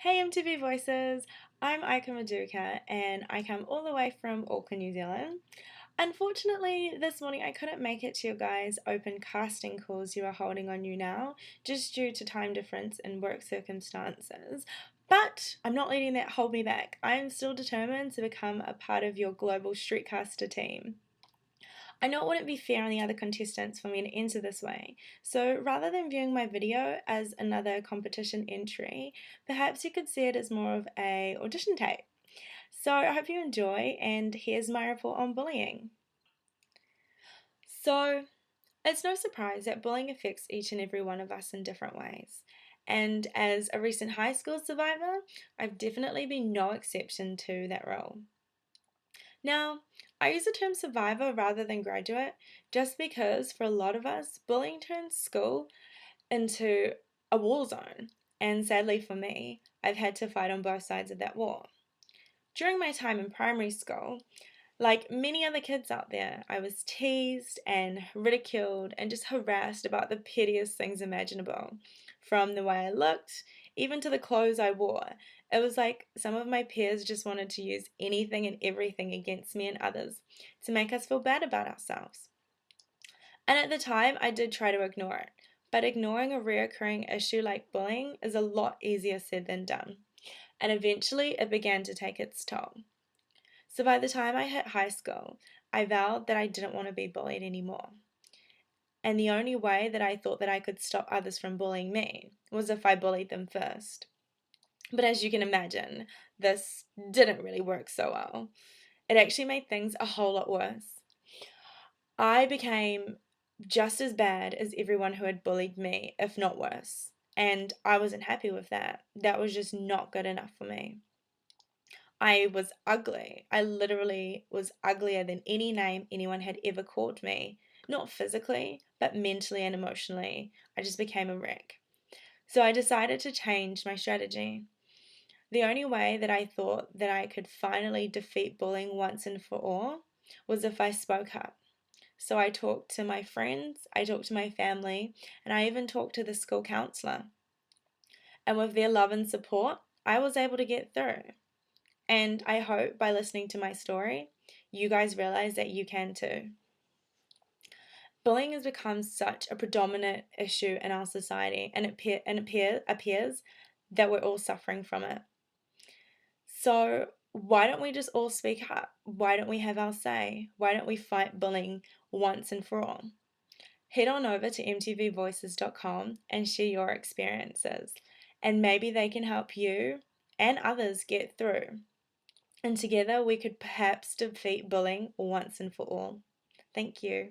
Hey MTV Voices, I'm Aika Maduka and I come all the way from Auckland, New Zealand. Unfortunately, this morning I couldn't make it to your guys' open casting calls you are holding on you now, just due to time difference and work circumstances. But I'm not letting that hold me back. I am still determined to become a part of your global streetcaster team. I know it wouldn't be fair on the other contestants for me to enter this way, so rather than viewing my video as another competition entry, perhaps you could see it as more of a audition tape. So I hope you enjoy, and here's my report on bullying. So it's no surprise that bullying affects each and every one of us in different ways. And as a recent high school survivor, I've definitely been no exception to that rule. Now, I use the term survivor rather than graduate just because for a lot of us, bullying turns school into a war zone. And sadly for me, I've had to fight on both sides of that war. During my time in primary school, like many other kids out there, I was teased and ridiculed and just harassed about the pettiest things imaginable. From the way I looked, even to the clothes I wore. It was like some of my peers just wanted to use anything and everything against me and others to make us feel bad about ourselves. And at the time, I did try to ignore it. But ignoring a reoccurring issue like bullying is a lot easier said than done. And eventually, it began to take its toll. So by the time I hit high school, I vowed that I didn't want to be bullied anymore. And the only way that I thought that I could stop others from bullying me was if I bullied them first. But as you can imagine, this didn't really work so well. It actually made things a whole lot worse. I became just as bad as everyone who had bullied me, if not worse. And I wasn't happy with that. That was just not good enough for me. I was ugly. I literally was uglier than any name anyone had ever called me. Not physically, but mentally and emotionally. I just became a wreck. So I decided to change my strategy. The only way that I thought that I could finally defeat bullying once and for all was if I spoke up. So I talked to my friends, I talked to my family, and I even talked to the school counselor. And with their love and support, I was able to get through. And I hope by listening to my story, you guys realize that you can too. Bullying has become such a predominant issue in our society, and it appears that we're all suffering from it. So, why don't we just all speak up? Why don't we have our say? Why don't we fight bullying once and for all? Head on over to mtvvoices.com and share your experiences, and maybe they can help you and others get through. And together we could perhaps defeat bullying once and for all. Thank you.